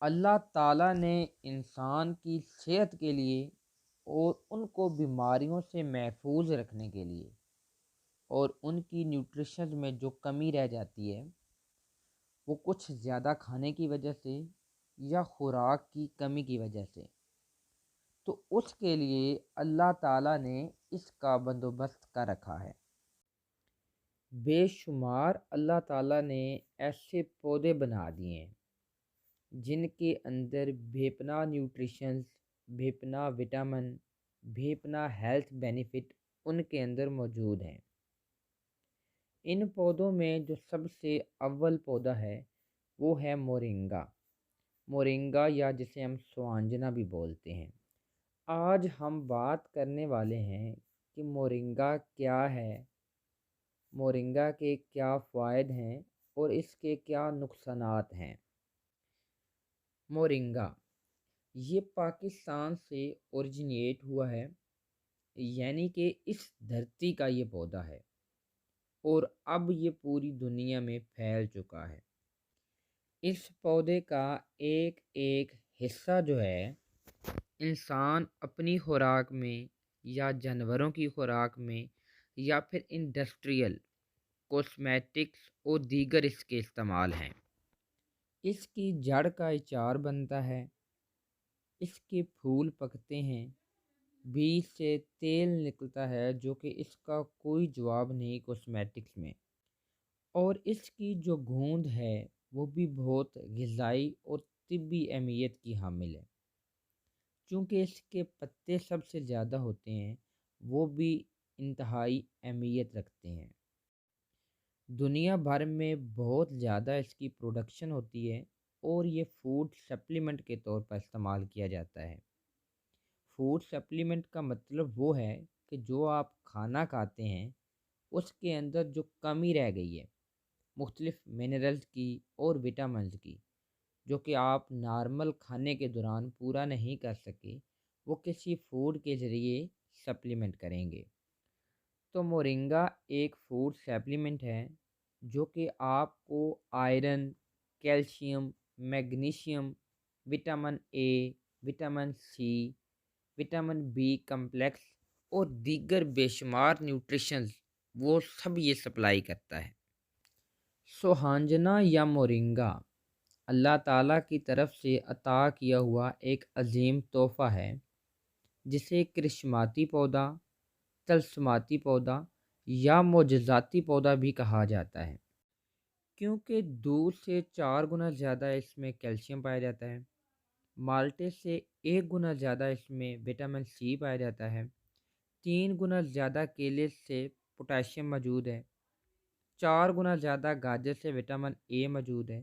اللہ تعالیٰ نے انسان کی صحت کے لیے اور ان کو بیماریوں سے محفوظ رکھنے کے لیے اور ان کی نیوٹریشن میں جو کمی رہ جاتی ہے وہ کچھ زیادہ کھانے کی وجہ سے یا خوراک کی کمی کی وجہ سے، تو اس کے لیے اللہ تعالیٰ نے اس کا بندوبست کر رکھا ہے۔ بے شمار اللہ تعالیٰ نے ایسے پودے بنا دیے ہیں جن کے اندر بے پناہ نیوٹریشنز، بے پناہ وٹامن، بے پناہ ہیلتھ بینیفٹ ان کے اندر موجود ہیں۔ ان پودوں میں جو سب سے اول پودا ہے وہ ہے مورنگا۔ مورنگا یا جسے ہم سوانجنا بھی بولتے ہیں۔ آج ہم بات کرنے والے ہیں کہ مورنگا کیا ہے، مورنگا کے کیا فوائد ہیں اور اس کے کیا نقصانات ہیں۔ مورنگا یہ پاکستان سے اوریجنیٹ ہوا ہے، یعنی کہ اس دھرتی کا یہ پودا ہے اور اب یہ پوری دنیا میں پھیل چکا ہے۔ اس پودے کا ایک ایک حصہ جو ہے انسان اپنی خوراک میں یا جانوروں کی خوراک میں یا پھر انڈسٹریل کوسمیٹکس اور دیگر اس کے استعمال ہیں۔ اس کی جڑ کا اچار بنتا ہے، اس کے پھول پکتے ہیں، بیج سے تیل نکلتا ہے جو کہ اس کا کوئی جواب نہیں کوسمیٹکس میں، اور اس کی جو گوند ہے وہ بھی بہت غذائی اور طبی اہمیت کی حامل ہے، چونکہ اس کے پتے سب سے زیادہ ہوتے ہیں وہ بھی انتہائی اہمیت رکھتے ہیں۔ دنیا بھر میں بہت زیادہ اس کی پروڈکشن ہوتی ہے اور یہ فوڈ سپلیمنٹ کے طور پر استعمال کیا جاتا ہے۔ فوڈ سپلیمنٹ کا مطلب وہ ہے کہ جو آپ کھانا کھاتے ہیں اس کے اندر جو کمی رہ گئی ہے مختلف منرلز کی اور وٹامنز کی، جو کہ آپ نارمل کھانے کے دوران پورا نہیں کر سکے، وہ کسی فوڈ کے ذریعے سپلیمنٹ کریں گے۔ تو مورنگا ایک فوڈ سپلیمنٹ ہے جو کہ آپ کو iron, calcium, magnesium, vitamin A, vitamin C, vitamin B complex اور دیگر بے شمار نیوٹریشنز وہ سب یہ سپلائی کرتا ہے۔ سوہانجنا یا مورنگا اللہ تعالیٰ کی طرف سے عطا کیا ہوا ایک عظیم تحفہ ہے، جسے کرشماتی پودا، طلسماتی پودا یا معجزاتی پودا بھی کہا جاتا ہے، کیونکہ دودھ سے 4 گنا زیادہ اس میں کیلشیم پایا جاتا ہے، مالٹے سے 1 گنا زیادہ اس میں وٹامن سی پایا جاتا ہے، 3 گنا زیادہ کیلے سے پوٹاشیم موجود ہے، 4 گنا زیادہ گاجر سے وٹامن اے موجود ہے،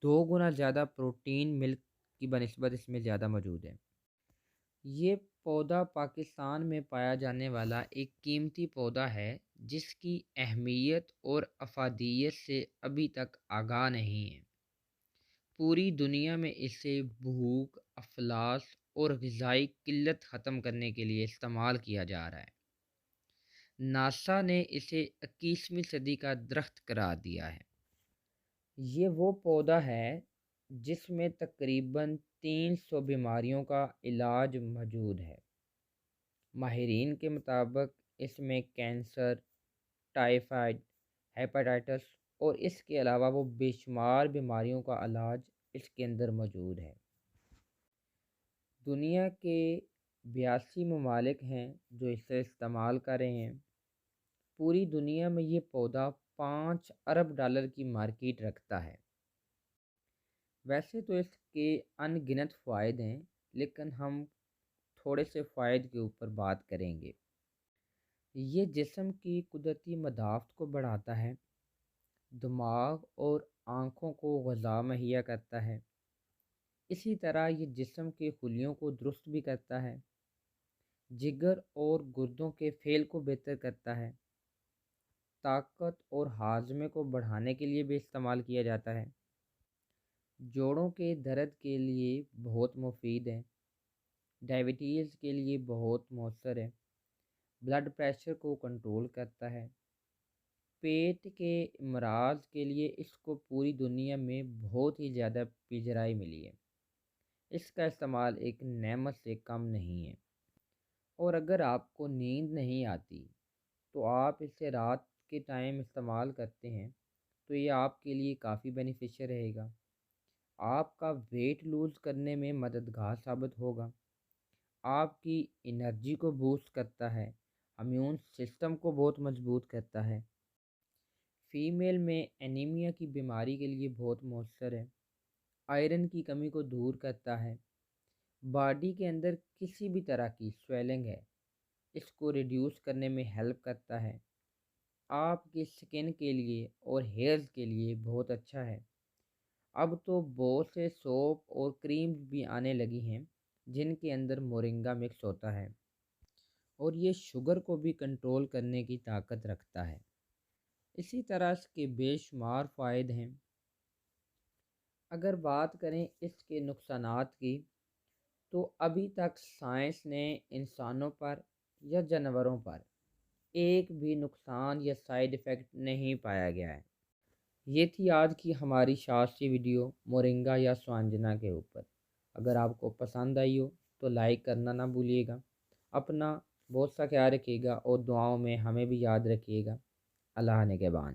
2 گنا زیادہ پروٹین ملک کی بنسبت اس میں زیادہ موجود ہے۔ یہ پودا پاکستان میں پایا جانے والا ایک قیمتی پودا ہے جس کی اہمیت اور افادیت سے ابھی تک آگاہ نہیں ہے۔ پوری دنیا میں اسے بھوک، افلاس اور غذائی قلت ختم کرنے کے لیے استعمال کیا جا رہا ہے۔ ناسا نے اسے 21ویں صدی کا درخت قرار دیا ہے۔ یہ وہ پودا ہے جس میں تقریباً 300 بیماریوں کا علاج موجود ہے۔ ماہرین کے مطابق اس میں کینسر، ٹائیفائڈ، ہیپاٹائٹس اور اس کے علاوہ وہ بے شمار بیماریوں کا علاج اس کے اندر موجود ہے۔ دنیا کے 82 ممالک ہیں جو اسے استعمال کر رہے ہیں۔ پوری دنیا میں یہ پودا 5 ارب ڈالر کی مارکیٹ رکھتا ہے۔ ویسے تو اس کے ان گنت فوائد ہیں، لیکن ہم تھوڑے سے فوائد کے اوپر بات کریں گے۔ یہ جسم کی قدرتی مدافعت کو بڑھاتا ہے، دماغ اور آنکھوں کو غذا مہیا کرتا ہے، اسی طرح یہ جسم کے خلیوں کو درست بھی کرتا ہے، جگر اور گردوں کے فعل کو بہتر کرتا ہے، طاقت اور ہاضمے کو بڑھانے کے لیے بھی استعمال کیا جاتا ہے، جوڑوں کے درد کے لیے بہت مفید ہے، ڈائبٹیز کے لیے بہت مؤثر ہے، بلڈ پریشر کو کنٹرول کرتا ہے، پیٹ کے امراض کے لیے اس کو پوری دنیا میں بہت ہی زیادہ پذیرائی ملی ہے۔ اس کا استعمال ایک نعمت سے کم نہیں ہے، اور اگر آپ کو نیند نہیں آتی تو آپ اسے رات کے ٹائم استعمال کرتے ہیں تو یہ آپ کے لیے کافی بینیفیشیل رہے گا، آپ کا ویٹ لوز کرنے میں مددگار ثابت ہوگا، آپ کی انرجی کو بوسٹ کرتا ہے، امیون سسٹم کو بہت مضبوط کرتا ہے، فیمیل میں انیمیا کی بیماری کے لیے بہت مؤثر ہے، آئرن کی کمی کو دور کرتا ہے، باڈی کے اندر کسی بھی طرح کی سویلنگ ہے اس کو ریڈیوس کرنے میں ہیلپ کرتا ہے، آپ کی سکن کے لیے اور ہیئرز کے لیے بہت اچھا ہے۔ اب تو بہت سے سوپ اور کریمز بھی آنے لگی ہیں جن کے اندر مورنگا مکس ہوتا ہے، اور یہ شوگر کو بھی کنٹرول کرنے کی طاقت رکھتا ہے۔ اسی طرح اس کے بے شمار فوائد ہیں۔ اگر بات کریں اس کے نقصانات کی تو ابھی تک سائنس نے انسانوں پر یا جانوروں پر ایک بھی نقصان یا سائیڈ ایفیکٹ نہیں پایا گیا ہے۔ یہ تھی آج کی ہماری شارٹ سی ویڈیو مورنگا یا سوانجنا کے اوپر۔ اگر آپ کو پسند آئی ہو تو لائک کرنا نہ بھولیے گا، اپنا بہت سا خیال رکھیے گا اور دعاؤں میں ہمیں بھی یاد رکھیے گا۔ اللہ نگہبان۔